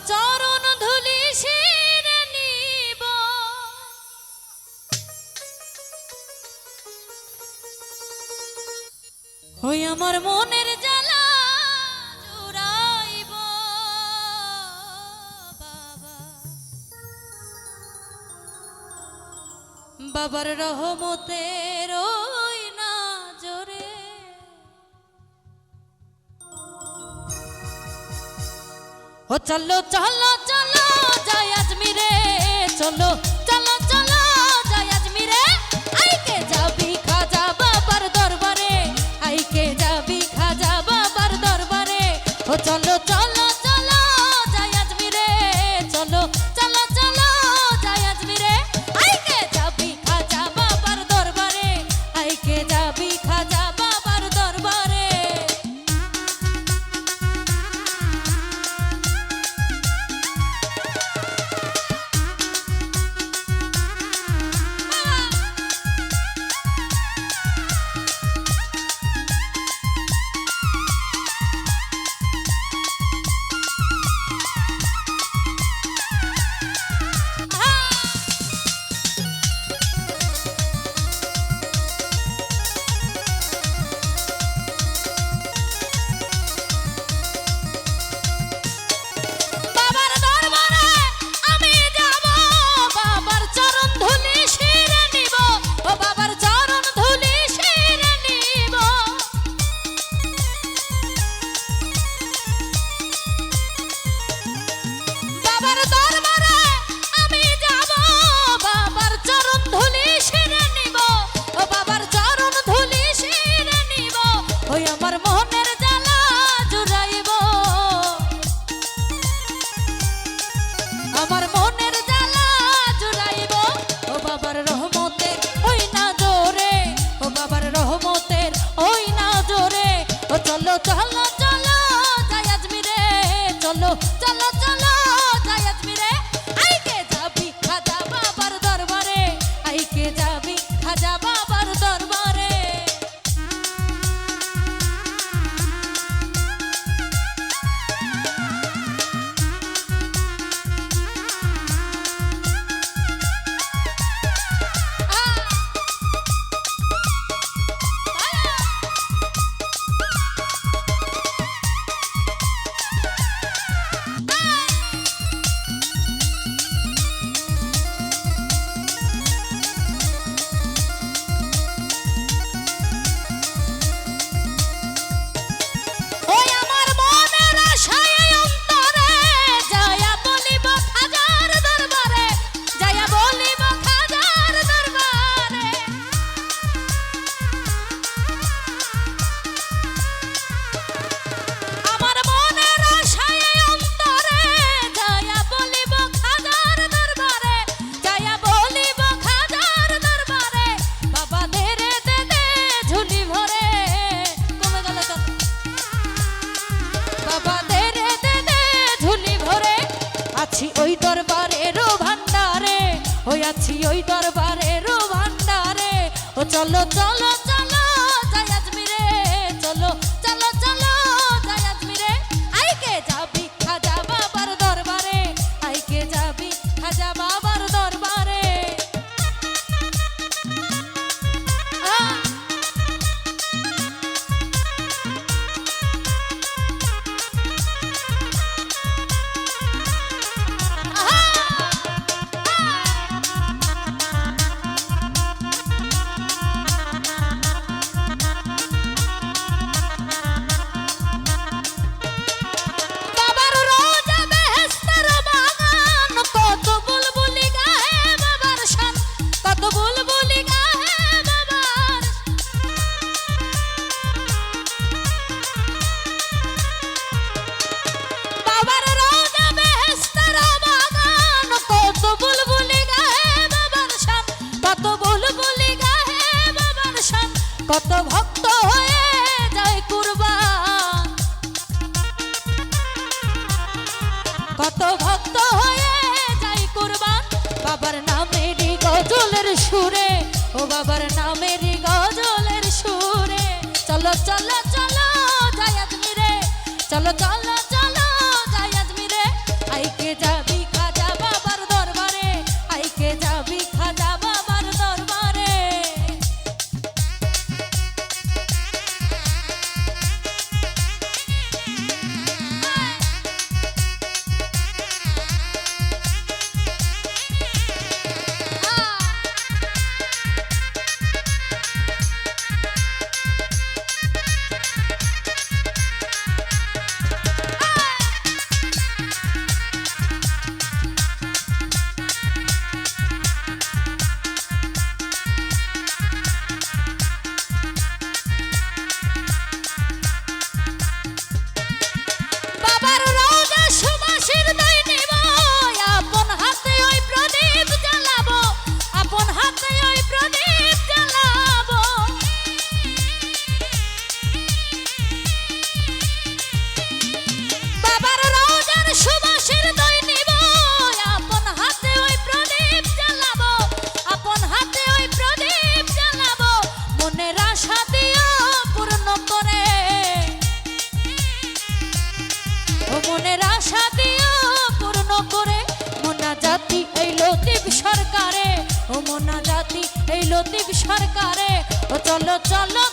চরণ ধুলি শিরে নিব, ওই আমার মনের জ্বালা জুড়াইব বাবা। বাবার রহমতের ওই না জোরে ও চলো চলো চলো যাই আজমিরে, চলো চলো চলো যাই আজমিরে, আইকে যাবি খাজা বাবার দরবারে, আইকে যাবি খাজা বাবার দরবারে। ও চলো চলো চলো যাই আজমিরে, চলো চলো চলো যাই আজমিরে, আইকে যাবি খাজা বাবার দরবারে, আইকে যাবি খাজা বাবার দরবারে। আমার মনের জ্বালা জুড়াইব ও বাবার রহমতের ওই না জোরে, ও বাবার রহমতের ওই না জোরে। ও চলো চলো চলো যাই আজমিরে, চলো চলো চলো যাই আজমিরে, আইকে যাবি খাজা বাবার দরবারে, আইকে যাবি খাজা বাবার দরবারে। ওই দরবারেরও ভান্ডারে, ওই আছি ওই দরবারেরও ভান্ডারে। ও চলো চলো চলো যাই আজমিরে, চলো চলো চলো যাই আজমিরে, আইকে যাবি খাজা বাবার দরবারে, আইকে যাবি খাজা বাবার দরবারে। কত ভক্ত হয়ে যায় কুরবান, কত ভক্ত হয়ে যায় কুরবান, বাবার নামেরই গজলের সুরে, ও বাবার নামেরই গজলের সুরে। চলো চলো চলো যাই আজমিরে, চলো চলো চলো যাই আজমিরে, আই চিরদীপ সরকারে। ও চলো চলো